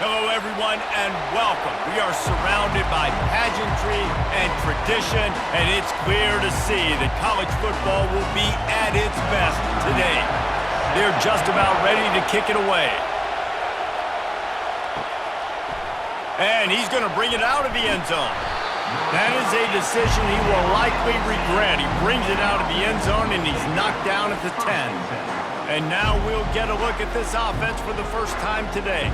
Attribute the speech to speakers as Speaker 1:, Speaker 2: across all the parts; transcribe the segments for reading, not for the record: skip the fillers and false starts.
Speaker 1: Hello, everyone, and welcome. We are surrounded by pageantry and tradition, and it's clear to see that college football will be at its best today. They're just about ready to kick it away. And he's going to bring it out of the end zone. That is a decision he will likely regret. He brings it out of the end zone, and he's knocked down at the 10. And now we'll get a look at this offense for the first time today.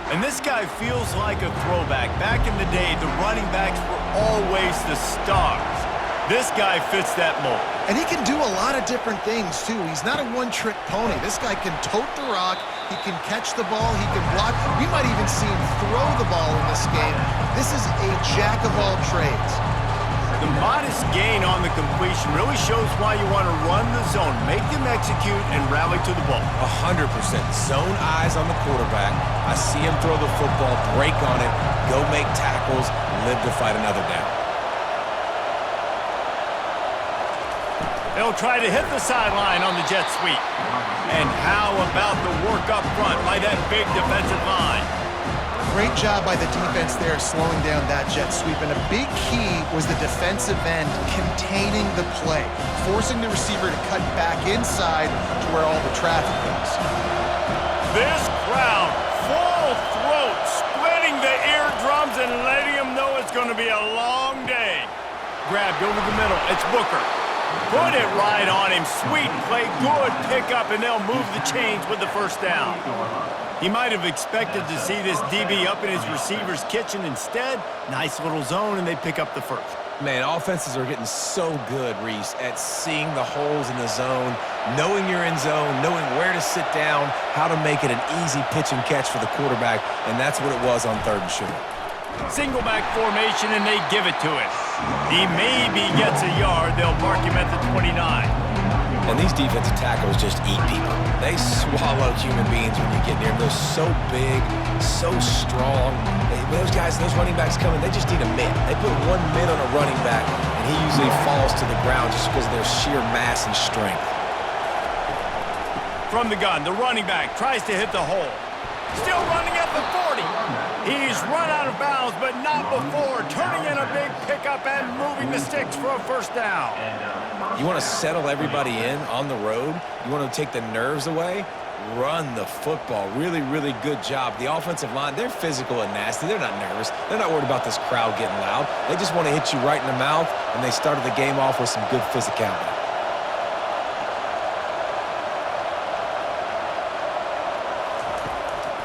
Speaker 1: And this guy feels like a throwback. Back in the day, the running backs were always the stars. This guy fits that mold.
Speaker 2: And he can do a lot of different things, too. He's not a one-trick pony. This guy can tote the rock. He can catch the ball. He can block. We might even see him throw the ball in this game. This is a jack of all trades.
Speaker 1: The modest gain on the completion really shows why you want to run the zone, make them execute, and rally to the ball.
Speaker 3: 100%. Zone eyes on the quarterback. I see him throw the football, break on it, go make tackles, live to fight another down.
Speaker 1: They'll try to hit the sideline on the jet sweep. And how about the work up front by that big defensive line?
Speaker 2: Great job by the defense there slowing down that jet sweep. And a big key was the defensive end containing the play, forcing the receiver to cut back inside to where all the traffic is.
Speaker 1: This crowd, full throat, splitting the eardrums and letting them know it's going to be a long day. Grabbed over the middle. It's Booker. Put it right on him. Sweet play, good pickup, and they'll move the chains with the first down. He might have expected to see this DB up in his receiver's kitchen. Instead, nice little zone, and they pick up the first.
Speaker 3: Man, offenses are getting so good, Reese, at seeing the holes in the zone, knowing you're in zone, knowing where to sit down, how to make it an easy pitch and catch for the quarterback, and that's what it was on 3rd and short.
Speaker 1: Single back formation, and they give it to him. He maybe gets a yard. They'll mark him at the 29.
Speaker 3: And these defensive tackles just eat people. They swallow human beings when you get near them. They're so big, so strong. Those guys, those running backs coming, they just need a mid. They put one mid on a running back, and he usually falls to the ground just because of their sheer mass and strength.
Speaker 1: From the gun, the running back tries to hit the hole. Still running at the 40. He's run out of bounds, but not before. Turning in a big pickup and moving the sticks for a first down.
Speaker 3: You want to settle everybody in on the road? You want to take the nerves away? Run the football. Really, really good job. The offensive line, they're physical and nasty. They're not nervous. They're not worried about this crowd getting loud. They just want to hit you right in the mouth, and they started the game off with some good physicality.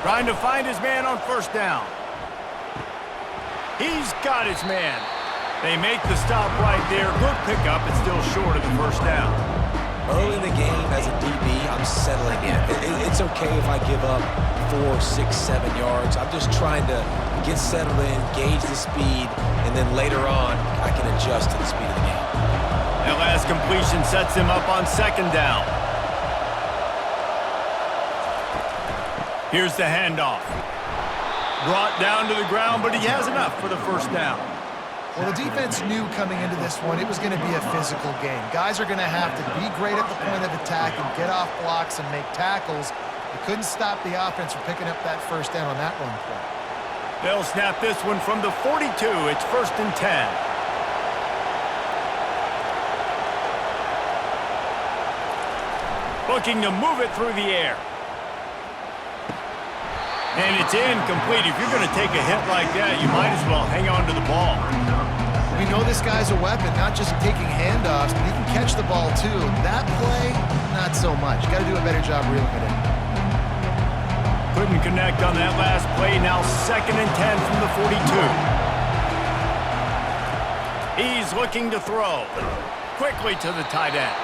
Speaker 1: Trying to find his man on first down. He's got his man. They make the stop right there. Good pickup. It's still short of the first down.
Speaker 3: Early in the game, as a DB, I'm settling in. It's okay if I give up 4, 6, 7 yards. I'm just trying to get settled in, gauge the speed, and then later on, I can adjust to the speed of the game.
Speaker 1: That last completion sets him up on 2nd down. Here's the handoff. Brought down to the ground, but he has enough for the first down.
Speaker 2: Well, the defense knew coming into this one it was going to be a physical game. Guys are going to have to be great at the point of attack and get off blocks and make tackles. They couldn't stop the offense from picking up that first down on that run play.
Speaker 1: They'll snap this one from the 42. It's 1st and 10. Looking to move it through the air. And it's incomplete. If you're going to take a hit like that, you might as well hang on to the ball.
Speaker 2: We know this guy's a weapon, not just taking handoffs, but he can catch the ball too. That play, not so much. Got to do a better job reeling it in.
Speaker 1: Couldn't connect on that last play. Now 2nd and 10 from the 42. He's looking to throw. Quickly to the tight end.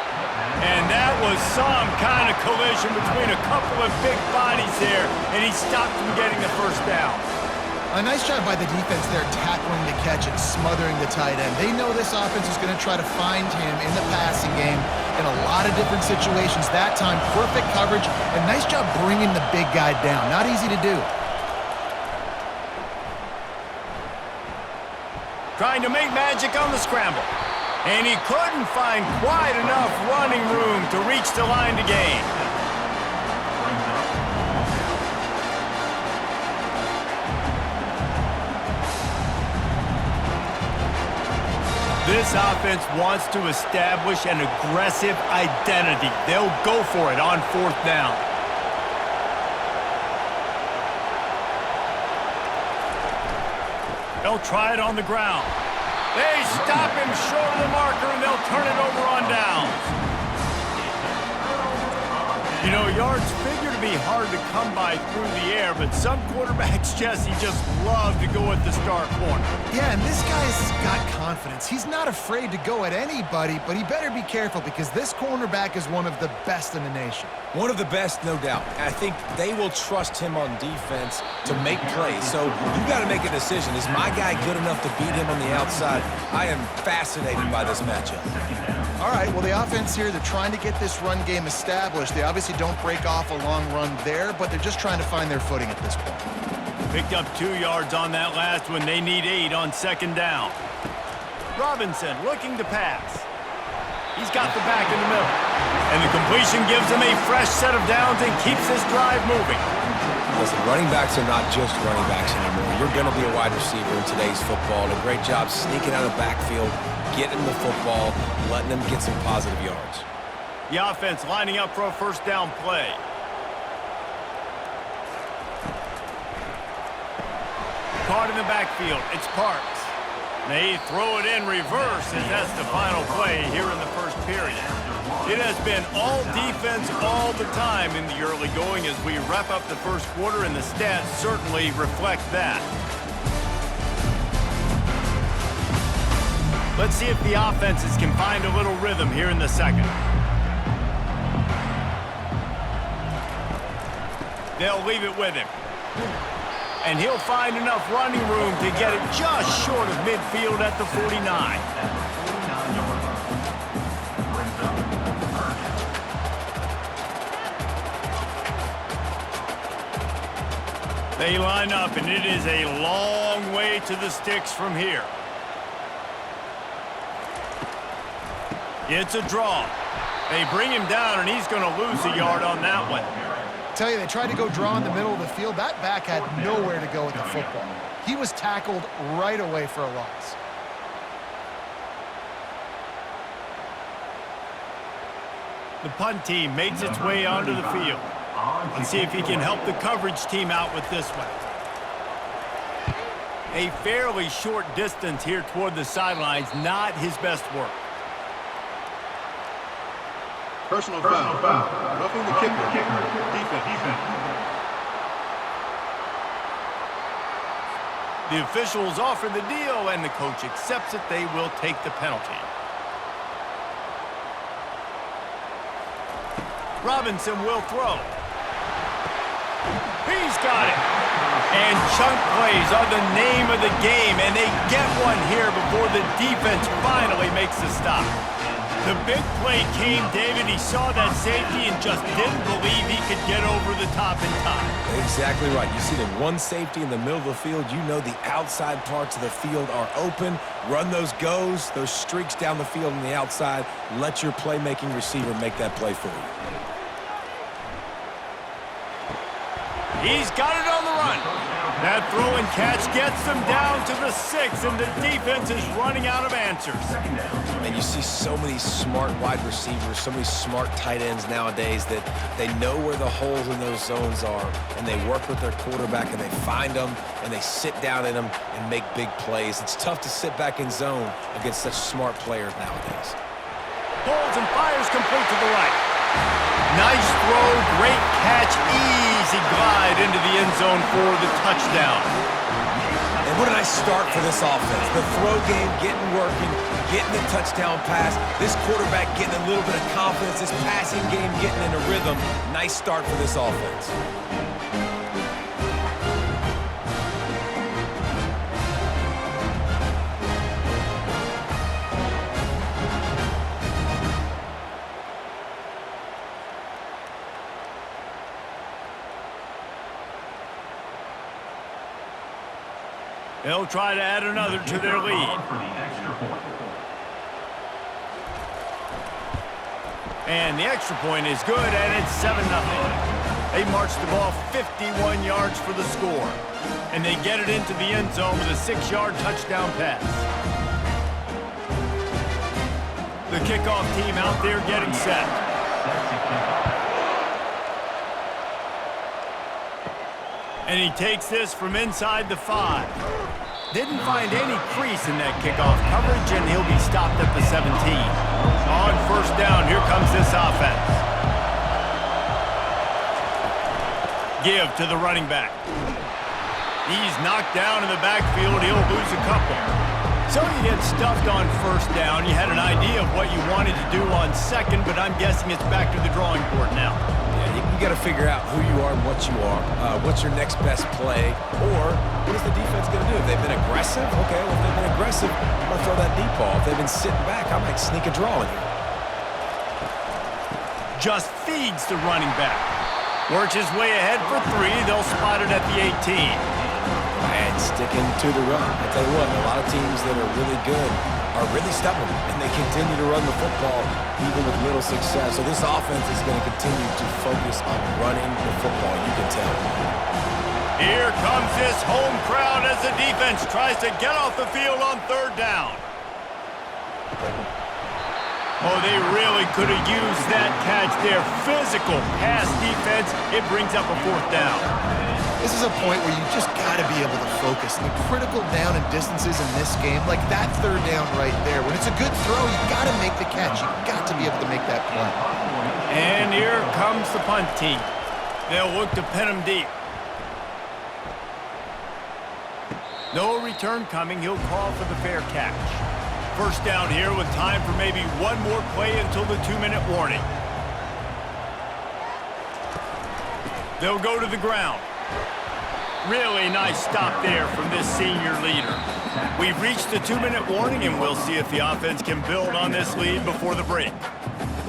Speaker 1: And that was some kind of collision between a couple of big bodies there, and he stopped from getting the first down.
Speaker 2: A nice job by the defense there tackling the catch and smothering the tight end. They know this offense is going to try to find him in the passing game in a lot of different situations. That time, perfect coverage, and nice job bringing the big guy down. Not easy to do.
Speaker 1: Trying to make magic on the scramble. And he couldn't find quite enough running room to reach the line to gain. This offense wants to establish an aggressive identity. They'll go for it on 4th down. They'll try it on the ground. They stop him short of the marker, and they'll turn it over on downs. You know, yards figure to be hard to come by through the air, but some quarterbacks, Jesse, just love to go at the start corner.
Speaker 2: Yeah, and this guy's got confidence. He's not afraid to go at anybody, but he better be careful because this cornerback is one of the best in the nation.
Speaker 3: One of the best, no doubt. I think they will trust him on defense to make plays. So you got to make a decision. Is my guy good enough to beat him on the outside? I am fascinated by this matchup.
Speaker 2: All right, well, the offense here, they're trying to get this run game established. They obviously don't break off a long run there, but they're just trying to find their footing at this point.
Speaker 1: Picked up 2 yards on that last one. They need 8 on 2nd down. Robinson looking to pass. He's got the back in the middle. And the completion gives him a fresh set of downs and keeps this drive moving.
Speaker 3: Listen, running backs are not just running backs anymore. You're going to be a wide receiver in today's football. And a great job sneaking out of the backfield, getting the football, letting them get some positive yards.
Speaker 1: The offense lining up for a 1st down play. Caught in the backfield. It's Parks. They throw it in reverse, and that's the final play here in the 1st period. It has been all defense all the time in the early going as we wrap up the 1st quarter, and the stats certainly reflect that. Let's see if the offenses can find a little rhythm here in the 2nd. They'll leave it with him. And he'll find enough running room to get it just short of midfield at the 49. They line up, and it is a long way to the sticks from here. It's a draw. They bring him down, and he's going to lose a yard on that one.
Speaker 2: Tell you, they tried to go draw in the middle of the field. That back had nowhere to go with the football. He was tackled right away for a loss.
Speaker 1: The punt team makes its way onto the field. Let's see if he can help the coverage team out with this one. A fairly short distance here toward the sidelines, not his best work.
Speaker 4: Personal foul. Roughing the kicker. Defense.
Speaker 1: The officials offer the deal, and the coach accepts it. They will take the penalty. Robinson will throw. He's got it. And chunk plays are the name of the game, and they get one here before the defense finally makes the stop. The big play came, David. He saw that safety and just didn't believe he could get over the top in time.
Speaker 3: Exactly right. You see the one safety in the middle of the field. You know the outside parts of the field are open. Run those goes, those streaks down the field on the outside. Let your playmaking receiver make that play for you.
Speaker 1: He's got it on the run. That throw and catch gets them down to the 6, and the defense is running out of answers.
Speaker 3: And you see so many smart wide receivers, so many smart tight ends nowadays that they know where the holes in those zones are, and they work with their quarterback, and they find them, and they sit down in them and make big plays. It's tough to sit back in zone against such smart players nowadays.
Speaker 1: Pulls and fires complete to the right. Nice throw, great catch, easy glide into the end zone for the touchdown.
Speaker 3: And what a nice start for this offense. The throw game getting working, getting the touchdown pass. This quarterback getting a little bit of confidence. This passing game getting in a rhythm. Nice start for this offense.
Speaker 1: They'll try to add another to their lead. And the extra point is good, and it's 7-0. They march the ball 51 yards for the score. And they get it into the end zone with a 6-yard touchdown pass. The kickoff team out there getting set. And he takes this from inside the 5. Didn't find any crease in that kickoff coverage, and he'll be stopped at the 17. On first down, here comes this offense. Give to the running back. He's knocked down in the backfield. He'll lose a couple. So you get stuffed on first down. You had an idea of what you wanted to do on second, but I'm guessing it's back to the drawing board now.
Speaker 3: Yeah, you got to figure out who you are and what you are. What's your next best play? Or what is the defense going to do? If they've been aggressive, okay, well, if they've been aggressive, I'm going to throw that deep ball. If they've been sitting back, I might sneak a draw in here.
Speaker 1: Just feeds the running back. Works his way ahead for 3. They'll spot it at the 18.
Speaker 3: And sticking to the run. I tell you what, a lot of teams that are really good are really stubborn, and they continue to run the football even with little success. So this offense is going to continue to focus on running the football, you can tell.
Speaker 1: Here comes this home crowd as the defense tries to get off the field on third down. Oh, they really could have used that catch there. Physical pass defense. It brings up a fourth down.
Speaker 2: This is a point where you just got to be able to focus. The critical down and distances in this game, like that third down right there. When it's a good throw, you got to make the catch. You got to be able to make that play.
Speaker 1: And here comes the punt team. They'll look to pin him deep. No return coming. He'll call for the fair catch. First down here with time for maybe one more play until the 2-minute warning. They'll go to the ground. Really nice stop there from this senior leader. We've reached the 2-minute warning, and we'll see if the offense can build on this lead before the break.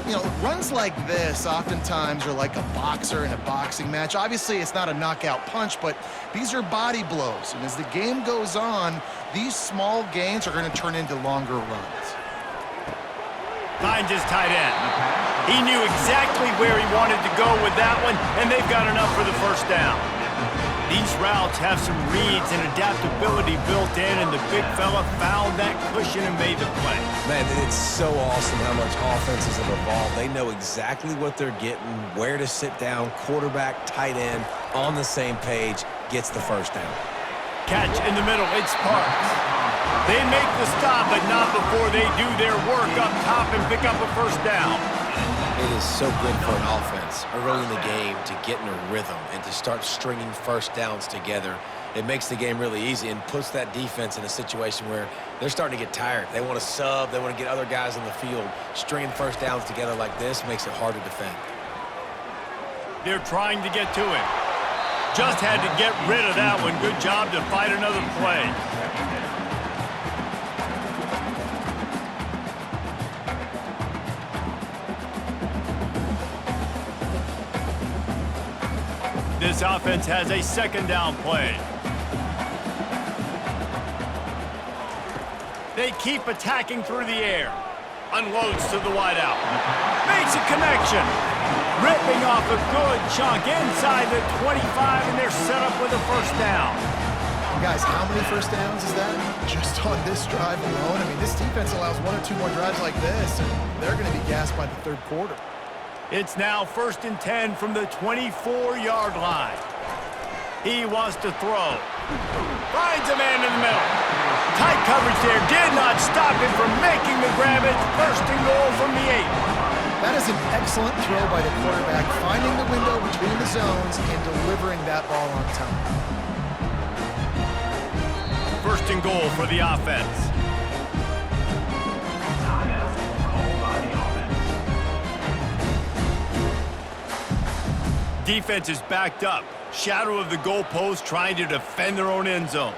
Speaker 2: You know, runs like this oftentimes are like a boxer in a boxing match. Obviously, it's not a knockout punch, but these are body blows. And as the game goes on, these small gains are going to turn into longer runs.
Speaker 1: Finds his tight end. He knew exactly where he wanted to go with that one, and they've got enough for the first down. These routes have some reads and adaptability built in, and the big fella found that cushion and made the play.
Speaker 3: Man, it's so awesome how much offenses have evolved. They know exactly what they're getting, where to sit down, quarterback, tight end, on the same page, gets the first down.
Speaker 1: Catch in the middle, it's Spartans. They make the stop, but not before they do their work up top and pick up a first down.
Speaker 3: It is so good for an offense early in the game to get in a rhythm and to start stringing first downs together. It makes the game really easy and puts that defense in a situation where they're starting to get tired. They want to sub. They want to get other guys on the field. Stringing first downs together like this makes it hard to defend.
Speaker 1: They're trying to get to it. Just had to get rid of that one. Good job to fight another play. This offense has a second down play. They keep attacking through the air. Unloads to the wideout. Makes a connection. Ripping off a good chunk inside the 25, and they're set up with a first down.
Speaker 2: Guys, how many first downs is that? Just on this drive alone? I mean, this defense allows 1 or 2 more drives like this, and they're going to be gassed by the third quarter.
Speaker 1: It's now 1st and 10 from the 24-yard line. He wants to throw. Finds a man in the middle. Tight coverage there did not stop him from making the grab. It's 1st and goal from the 8.
Speaker 2: That is an excellent throw by the quarterback, finding the window between the zones and delivering that ball on time.
Speaker 1: 1st and goal for the offense. Defense is backed up. Shadow of the goalpost trying to defend their own end zone.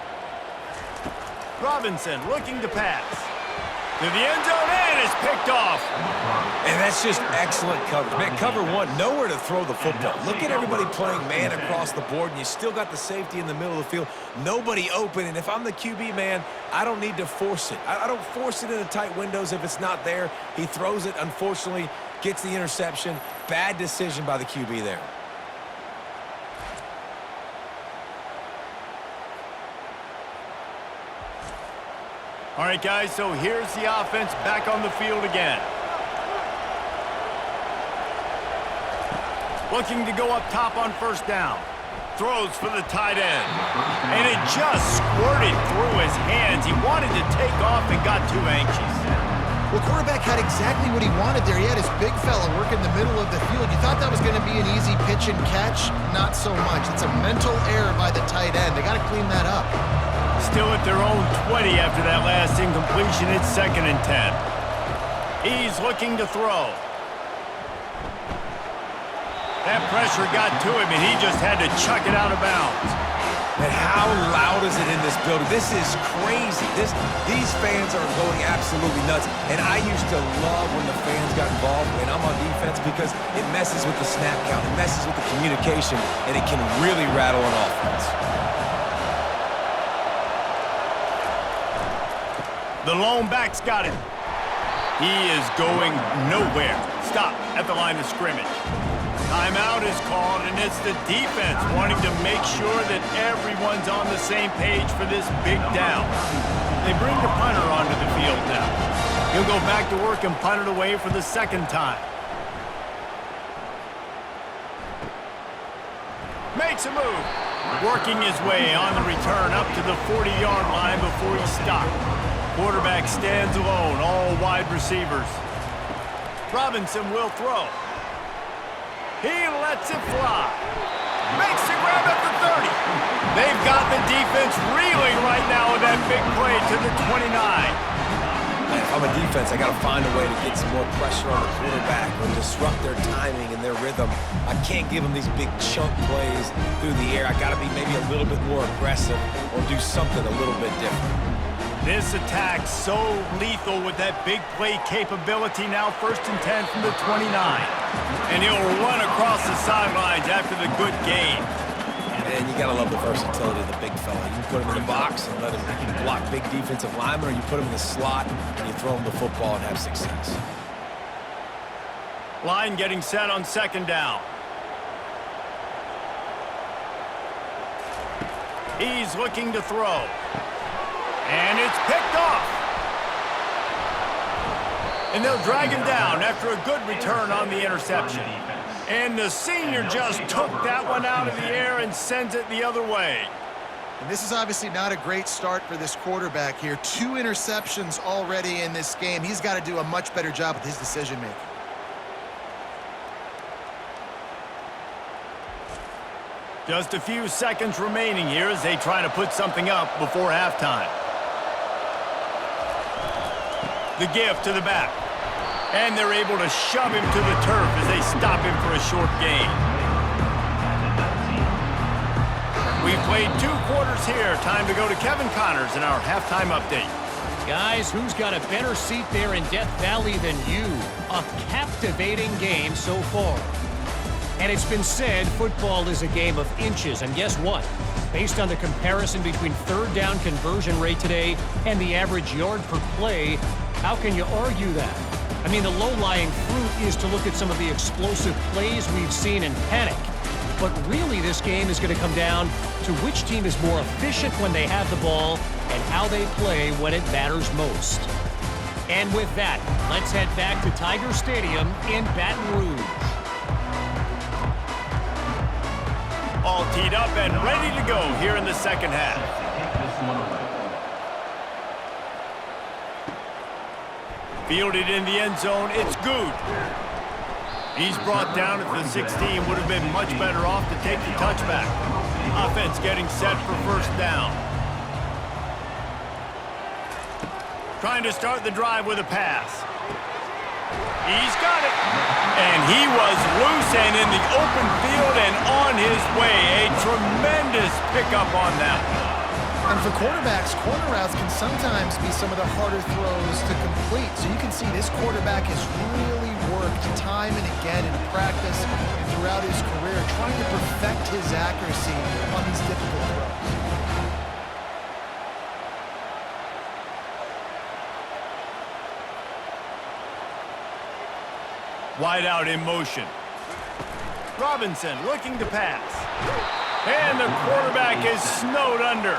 Speaker 1: Robinson looking to pass. To the end zone, and it's picked off.
Speaker 3: And that's just excellent coverage. Man, cover one, nowhere to throw the football. Look at everybody playing man across the board, and you still got the safety in the middle of the field. Nobody open, and if I'm the QB, man, I don't need to force it. I don't force it into tight windows if it's not there. He throws it, unfortunately, gets the interception. Bad decision by the QB there.
Speaker 1: All right, guys, so here's the offense back on the field again. Looking to go up top on first down. Throws for the tight end. And it just squirted through his hands. He wanted to take off and got too anxious.
Speaker 2: Well, quarterback had exactly what he wanted there. He had his big fella work in the middle of the field. You thought that was going to be an easy pitch and catch? Not so much. It's a mental error by the tight end. They got to clean that up.
Speaker 1: Still at their own 20 after that last incompletion. It's 2nd and 10. He's looking to throw. That pressure got to him, and he just had to chuck it out of bounds.
Speaker 3: And how loud is it in this building? This is crazy. These fans are going absolutely nuts. And I used to love when the fans got involved when I'm on defense because it messes with the snap count, it messes with the communication, and it can really rattle an offense.
Speaker 1: The lone back's got it. He is going nowhere. Stop at the line of scrimmage. Timeout is called, and it's the defense wanting to make sure that everyone's on the same page for this big down. They bring the punter onto the field now. He'll go back to work and punt it away for the 2nd time. Makes a move. Working his way on the return up to the 40-yard line before he stopped. Quarterback stands alone, all wide receivers. Robinson will throw. He lets it fly. Makes the grab at the 30. They've got the defense reeling right now with that big play to the 29.
Speaker 3: If I'm a defense, I got to find a way to get some more pressure on the quarterback or disrupt their timing and their rhythm. I can't give them these big chunk plays through the air. I got to be maybe a little bit more aggressive or do something a little bit different.
Speaker 1: This attack so lethal with that big play capability. Now 1st and 10 from the 29. And he'll run across the sidelines after the good game.
Speaker 3: And you got to love the versatility of the big fella. You can put him in the box and let him block big defensive linemen, or you put him in the slot and you throw him the football and have success.
Speaker 1: Line getting set on 2nd down. He's looking to throw. And it's picked off. And they'll drag him down after a good return on the interception. And the senior just took that one out of the air and sends it the other way.
Speaker 2: And this is obviously not a great start for this quarterback here. 2 interceptions already in this game. He's got to do a much better job with his decision-making.
Speaker 1: Just a few seconds remaining here as they try to put something up before halftime. The give to the back. And they're able to shove him to the turf as they stop him for a short gain. We've played 2 quarters here. Time to go to Kevin Connors in our halftime update.
Speaker 5: Guys, who's got a better seat there in Death Valley than you? A captivating game so far. And it's been said football is a game of inches. And guess what? Based on the comparison between 3rd down conversion rate today and the average yard per play, how can you argue that? I mean, the low-lying fruit is to look at some of the explosive plays we've seen in panic. But really, this game is going to come down to which team is more efficient when they have the ball and how they play when it matters most. And with that, let's head back to Tiger Stadium in Baton Rouge.
Speaker 1: All teed up and ready to go here in the 2nd half. Fielded in the end zone, it's good. He's brought down at the 16. Would have been much better off to take the touchback. Offense getting set for 1st down. Trying to start the drive with a pass. He's got it. And he was loose and in the open field and on his way. A tremendous pickup on that.
Speaker 2: And for quarterbacks, corner routes can sometimes be some of the harder throws to complete. So you can see this quarterback has really worked time and again in practice and throughout his career, trying to perfect his accuracy on these difficult throws.
Speaker 1: Wide out in motion. Robinson looking to pass. And the quarterback is snowed under.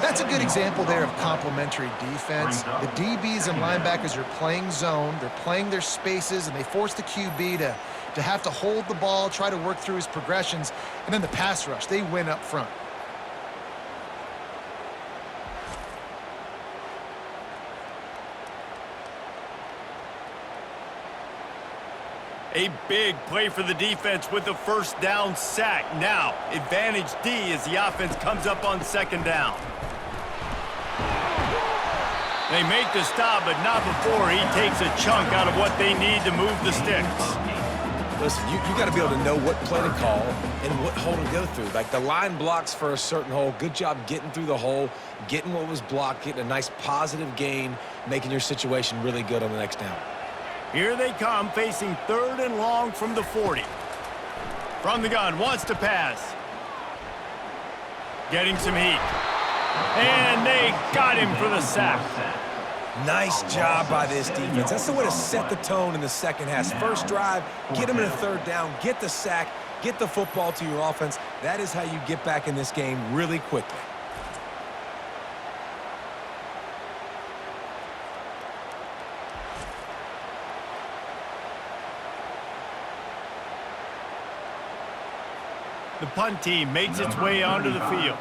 Speaker 2: That's a good example there of complementary defense. The DBs and linebackers are playing zone, they're playing their spaces, and they force the QB to to have to hold the ball, try to work through his progressions, and then the pass rush. They win up front.
Speaker 1: A big play for the defense with the first down sack. Now, advantage D as the offense comes up on second down. They make the stop, but not before he takes a chunk out of what they need to move the sticks.
Speaker 3: Listen, you got to be able to know what play to call and what hole to go through. Like the line blocks for a certain hole. Good job getting through the hole, getting what was blocked, getting a nice positive gain, making your situation really good on the next down.
Speaker 1: Here they come, facing 3rd and long from the 40. From the gun, wants to pass. Getting some heat. And they got him for the sack.
Speaker 3: Nice job by this defense. That's the way to set the tone in the second half. First drive, get him in a 3rd down, get the sack, get the football to your offense. That is how you get back in this game really quickly.
Speaker 1: The punt team makes its way onto the field.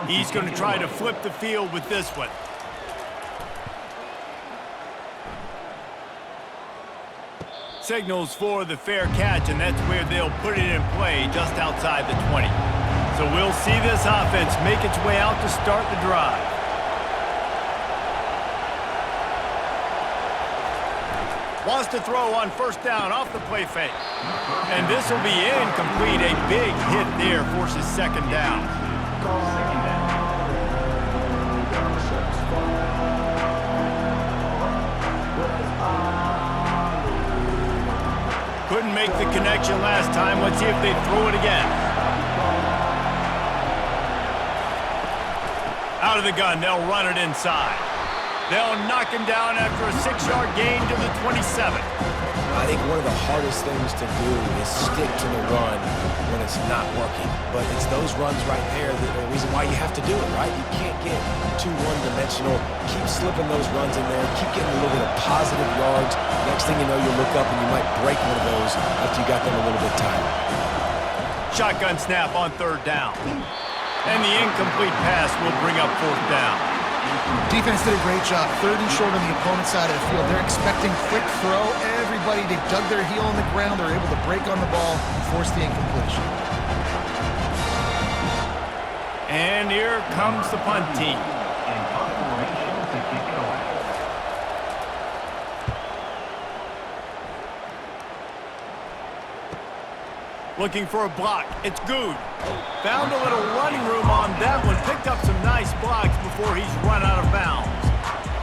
Speaker 1: He's going to try to flip the field with this one. Signals for the fair catch, and that's where they'll put it in play just outside the 20. So we'll see this offense make its way out to start the drive. Wants to throw on first down off the play fake. And this will be incomplete. A big hit there forces second down. Couldn't make the connection last time. Let's see if they throw it again. Out of the gun, they'll run it inside. They'll knock him down after a 6-yard gain to the 27.
Speaker 3: I think one of the hardest things to do is stick to the run when it's not working. But it's those runs right there that are the reason why you have to do it, right? You can't get too one-dimensional. Keep slipping those runs in there. Keep getting a little bit of positive yards. Next thing you know, you look up and you might break one of those after you got them a little bit tired.
Speaker 1: Shotgun snap on 3rd down. And the incomplete pass will bring up 4th down.
Speaker 2: Defense did a great job. 3rd and short on the opponent's side of the field. They're expecting quick throw. Everybody, they dug their heel on the ground. They're able to break on the ball and force the incompletion.
Speaker 1: And here comes the punt team. Looking for a block. It's good. Found a little running room on that one. Picked up some nice blocks before he's run out of bounds.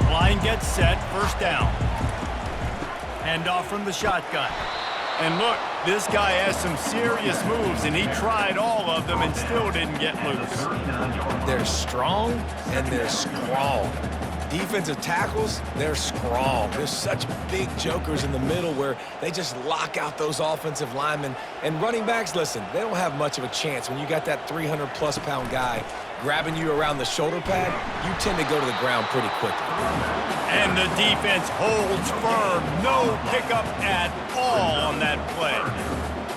Speaker 1: Line gets set. First down. Hand off from the shotgun. And look, this guy has some serious moves, and he tried all of them and still didn't get loose.
Speaker 3: They're strong and they're strong. Defensive tackles, they're strong. There's such big jokers in the middle where they just lock out those offensive linemen. And running backs, listen, they don't have much of a chance. When you got that 300-plus pound guy grabbing you around the shoulder pad, you tend to go to the ground pretty quickly.
Speaker 1: And the defense holds firm. No pickup at all on that play.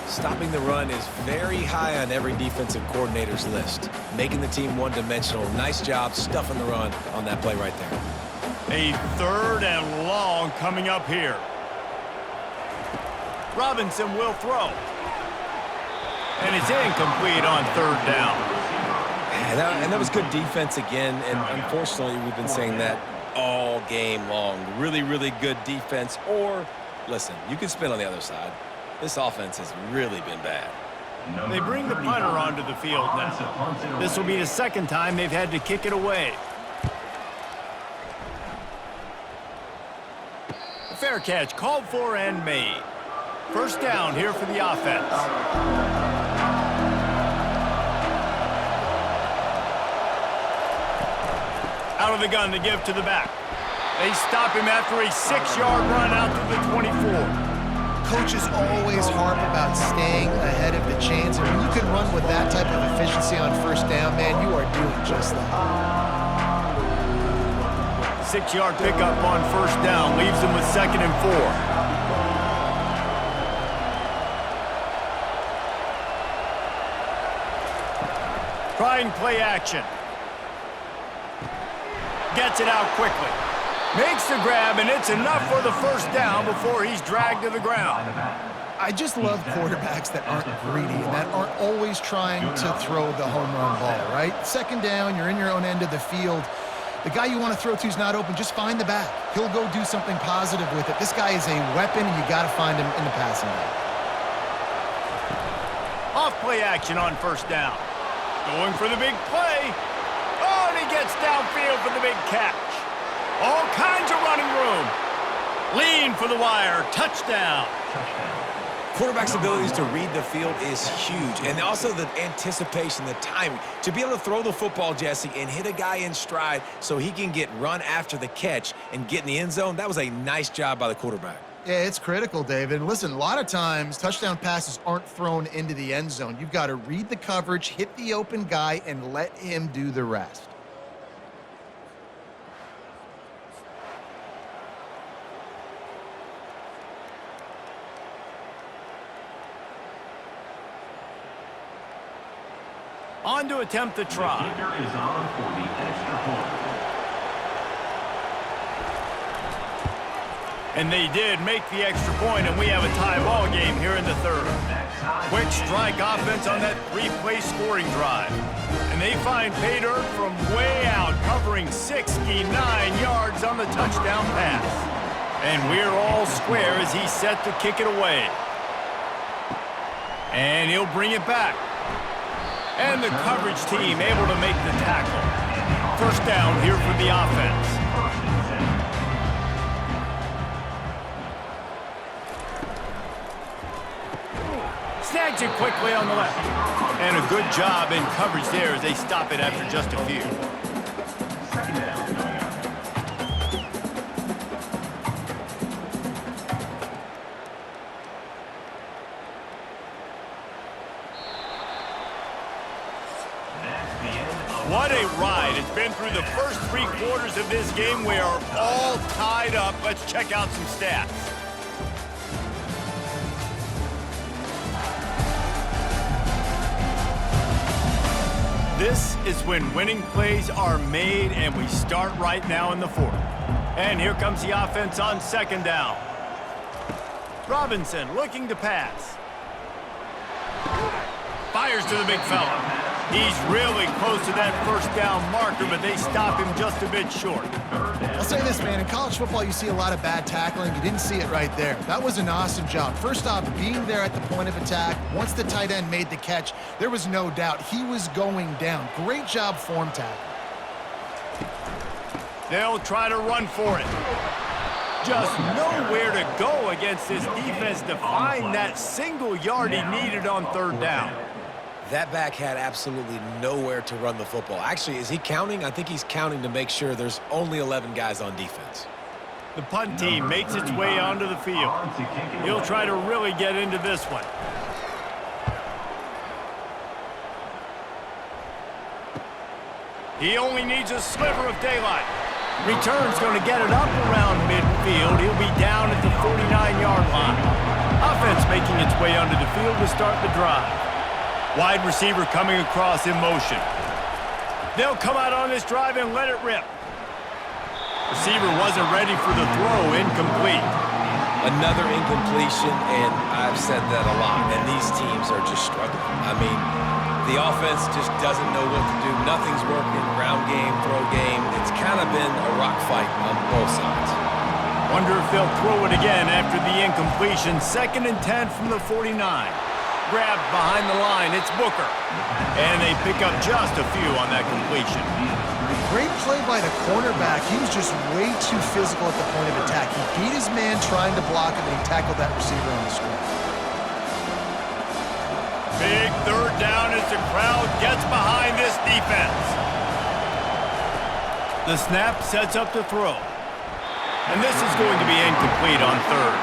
Speaker 3: Stopping the run is very high on every defensive coordinator's list. Making the team one-dimensional. Nice job stuffing the run on that play right there.
Speaker 1: A 3rd and long coming up here. Robinson will throw. And it's incomplete on 3rd down.
Speaker 3: And that was good defense again. And unfortunately, we've been saying that all game long. Really, really good defense. Or, listen, you can spin on the other side. This offense has really been bad.
Speaker 1: They bring the punter onto the field now. This will be the 2nd time they've had to kick it away. A fair catch called for and made. First down here for the offense. Out of the gun to give to the back. They stop him after a 6-yard run out to the 24.
Speaker 2: Coaches always harp about staying ahead of the chains, and when you can run with that type of efficiency on first down, man, you are doing just that.
Speaker 1: 6-yard pickup on first down leaves them with 2nd and 4. Trying play action. Gets it out quickly. Makes the grab, and it's enough for the first down before he's dragged to the ground.
Speaker 2: I just love quarterbacks that aren't greedy and that aren't always trying to throw the home run ball, right? Second down, you're in your own end of the field. The guy you want to throw to is not open. Just find the back. He'll go do something positive with it. This guy is a weapon, and you got to find him in the passing game.
Speaker 1: Off play action on first down. Going for the big play. Oh, and he gets downfield for the big catch. All kinds of running room. Lean for the wire. Touchdown.
Speaker 3: Quarterback's abilities to read the field is huge, and also the anticipation, the timing. To be able to throw the football, Jesse, and hit a guy in stride so he can get run after the catch and get in the end zone, that was a nice job by the quarterback.
Speaker 2: Yeah, it's critical, David. Listen, a lot of times touchdown passes aren't thrown into the end zone. You've got to read the coverage, hit the open guy, and let him do the rest.
Speaker 1: On to attempt the try.
Speaker 6: The kicker is on for the extra point.
Speaker 1: And they did make the extra point, and we have a tie ball game here in the third. Quick strike offense on that three-play scoring drive. And they find pay dirt from way out, covering 69 yards on the touchdown pass. And we're all square as he's set to kick it away. And he'll bring it back. And the coverage team able to make the tackle. First down here for the offense. Snags it quickly on the left. And a good job in coverage there as they stop it after just a few. What a ride. It's been through the first 3 quarters of this game. We are all tied up. Let's check out some stats. This is when winning plays are made, and we start right now in the fourth. And here comes the offense on second down. Robinson looking to pass. Fires to the big fella. He's really close to that first down marker, but they stop him just a bit short.
Speaker 2: I'll say this, man. In college football, you see a lot of bad tackling. You didn't see it right there. That was an awesome job. First off, being there at the point of attack. Once the tight end made the catch, there was no doubt he was going down. Great job form tackle.
Speaker 1: They'll try to run for it. Just nowhere to go against this defense to find that single yard he needed on third down.
Speaker 3: That back had absolutely nowhere to run the football. Actually, is he counting? I think he's counting to make sure there's only 11 guys on defense.
Speaker 1: The punt team makes its way onto the field. He'll try to really get into this one. He only needs a sliver of daylight. Return's going to get it up around midfield. He'll be down at the 49-yard line. Offense making its way onto the field to start the drive. Wide receiver coming across in motion. They'll come out on this drive and let it rip. Receiver wasn't ready for the throw, incomplete.
Speaker 3: Another incompletion, and I've said that a lot, and these teams are just struggling. I mean, the offense just doesn't know what to do. Nothing's working. Ground game, throw game. It's kind of been a rock fight on both sides.
Speaker 1: Wonder if they'll throw it again after the incompletion. 2nd and 10 from the 49. Grabbed behind the line, it's Booker. And they pick up just a few on that completion.
Speaker 2: Great play by the cornerback. He was just way too physical at the point of attack. He beat his man trying to block him, and he tackled that receiver on the screen.
Speaker 1: Big third down as the crowd gets behind this defense. The snap sets up the throw. And this is going to be incomplete on third.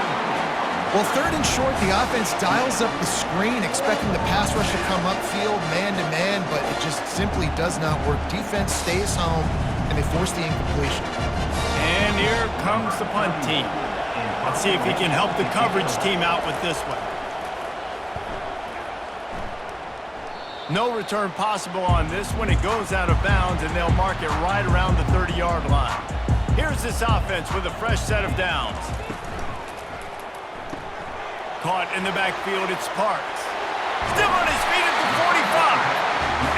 Speaker 2: Well, 3rd and short, the offense dials up the screen, expecting the pass rush to come upfield man-to-man, but it just simply does not work. Defense stays home, and they force the incompletion.
Speaker 1: And here comes the punt team. Let's see if he can help the coverage team out with this one. No return possible on this one. It goes out of bounds, and they'll mark it right around the 30-yard line. Here's this offense with a fresh set of downs. Caught in the backfield, it's Spartans. Still on his feet at the 45.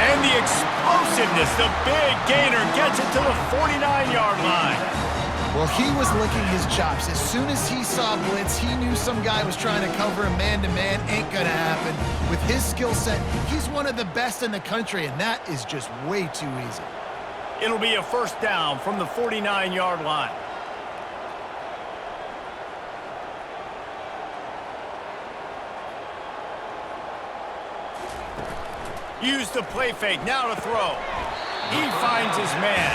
Speaker 1: And the explosiveness, the big gainer gets it to the 49-yard line.
Speaker 2: Well, he was licking his chops. As soon as he saw blitz, he knew some guy was trying to cover him man-to-man. Ain't gonna happen. With his skill set, he's one of the best in the country, and that is just way too easy.
Speaker 1: It'll be a first down from the 49-yard line. Use the play fake, now to throw. He finds his man.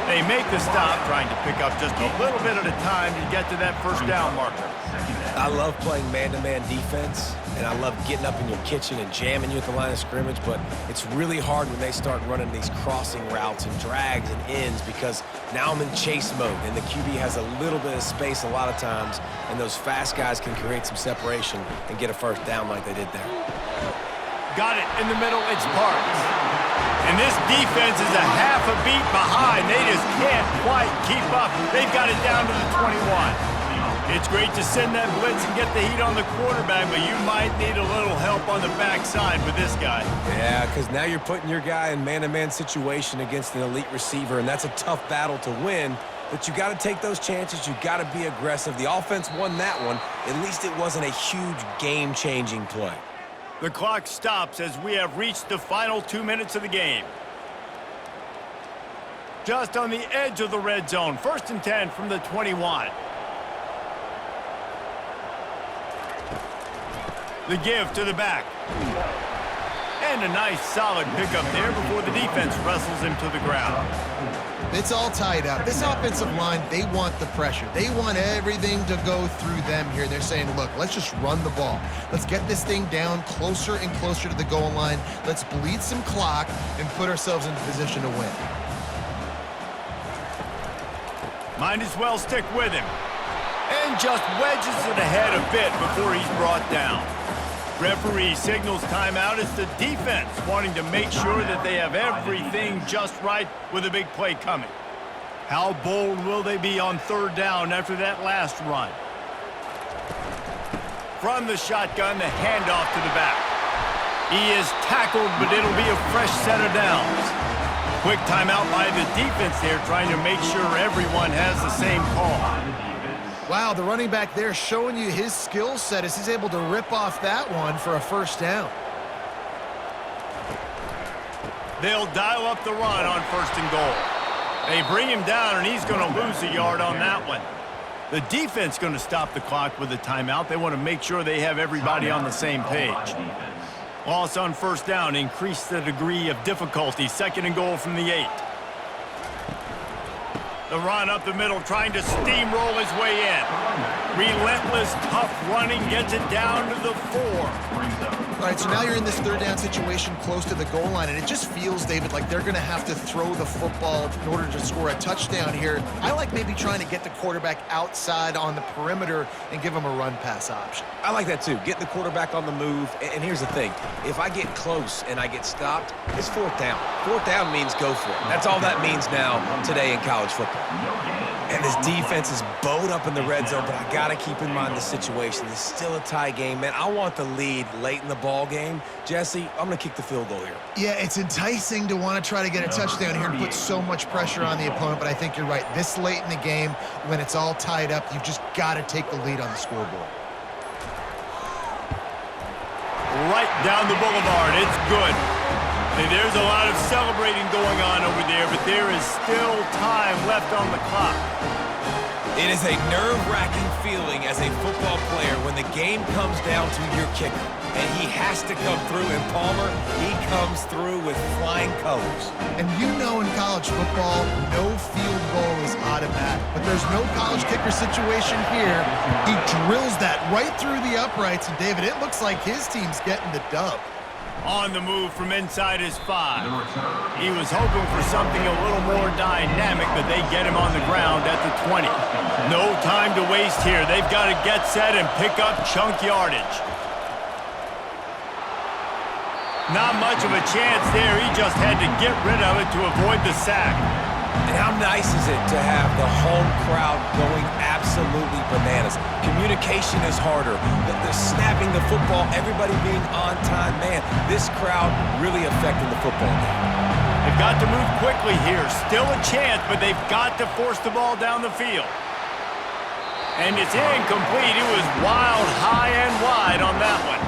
Speaker 1: They make the stop, trying to pick up just a little bit at a time to get to that first down marker.
Speaker 3: I love playing man-to-man defense, and I love getting up in your kitchen and jamming you at the line of scrimmage, but it's really hard when they start running these crossing routes and drags and ends because now I'm in chase mode, and the QB has a little bit of space a lot of times, and those fast guys can create some separation and get a first down like they did there.
Speaker 1: Got it in the middle, it's Spartans. And this defense is a half a beat behind. They just can't quite keep up. They've got it down to the 21. It's great to send that blitz and get the heat on the quarterback, but you might need a little help on the backside with this guy.
Speaker 3: Yeah, because now you're putting your guy in man-to-man situation against an elite receiver, and that's a tough battle to win. But you got to take those chances. You got to be aggressive. The offense won that one. At least it wasn't a huge game-changing play.
Speaker 1: The clock stops as we have reached the final 2 minutes of the game. Just on the edge of the red zone. 1st and 10 from the 21. The give to the back. And a nice solid pickup there before the defense wrestles him to the ground.
Speaker 2: It's all tied up. This offensive line, they want the pressure. They want everything to go through them here. They're saying, look, let's just run the ball. Let's get this thing down closer and closer to the goal line. Let's bleed some clock and put ourselves in position to win.
Speaker 1: Might as well stick with him. And just wedges it ahead a bit before he's brought down. Referee signals timeout. It's the defense wanting to make sure that they have everything just right with a big play coming. How bold will they be on 3rd down after that last run? From the shotgun, the handoff to the back. He is tackled, but it'll be a fresh set of downs. Quick timeout by the defense there, trying to make sure everyone has the same call.
Speaker 2: Wow, the running back there showing you his skill set as he's able to rip off that one for a first down.
Speaker 1: They'll dial up the run on 1st and goal. They bring him down, and he's going to lose a yard on that one. The defense going to stop the clock with a timeout. They want to make sure they have everybody on the same page. Loss on 1st down, increase the degree of difficulty. 2nd and goal from the 8. The run up the middle, trying to steamroll his way in. Relentless, tough running, gets it down to the 4.
Speaker 2: All right, so now you're in this 3rd down situation close to the goal line, and it just feels, David, like they're going to have to throw the football in order to score a touchdown here. I like maybe trying to get the quarterback outside on the perimeter and give him a run-pass option.
Speaker 3: I like that too. Get the quarterback on the move. And here's the thing. If I get close and I get stopped, it's 4th down. 4th down means go for it. That's all that means now today in college football. And this defense is bowed up in the red zone, but I got to keep in mind the situation. It's still a tie game, man. I want the lead late in the ball game. Jesse, I'm going to kick the field goal here.
Speaker 2: Yeah, it's enticing to want to try to get a touchdown here and put so much pressure on the opponent, but I think you're right. This late in the game, when it's all tied up, you've just got to take the lead on the scoreboard.
Speaker 1: Right down the boulevard. It's good. There's a lot of celebrating going on over there, but there is still time left on the clock.
Speaker 3: It is a nerve-wracking feeling as a football player when the game comes down to your kicker. And he has to come through. And Palmer, he comes through with flying colors.
Speaker 2: And you know in college football, no field goal is automatic. But there's no college kicker situation here. He drills that right through the uprights. And, David, it looks like his team's getting the dub.
Speaker 1: On the move from inside his 5. He was hoping for something a little more dynamic, but they get him on the ground at the 20. No time to waste here. They've got to get set and pick up chunk yardage. Not much of a chance there. He just had to get rid of it to avoid the sack.
Speaker 3: And how nice is it to have the home crowd going absolutely bananas? Communication is harder. The snapping the football, everybody being on time. Man, this crowd really affecting the football game.
Speaker 1: They've got to move quickly here. Still a chance, but they've got to force the ball down the field. And it's incomplete. It was wild, high and wide on that one.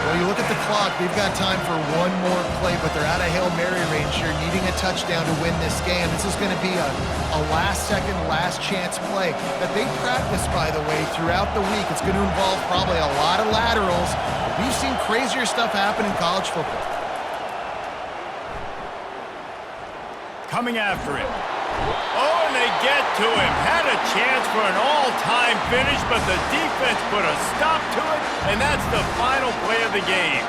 Speaker 2: Well, you look at the clock, they've got time for one more play, but they're out of Hail Mary range here, needing a touchdown to win this game. This is going to be a last-second, last-chance play that they practice, by the way, throughout the week. It's going to involve probably a lot of laterals. We've seen crazier stuff happen in college football.
Speaker 1: Coming after him. Oh, and they get to him. Had a chance for an all-time finish, but the defense put a stop to it, and that's the final play of the game.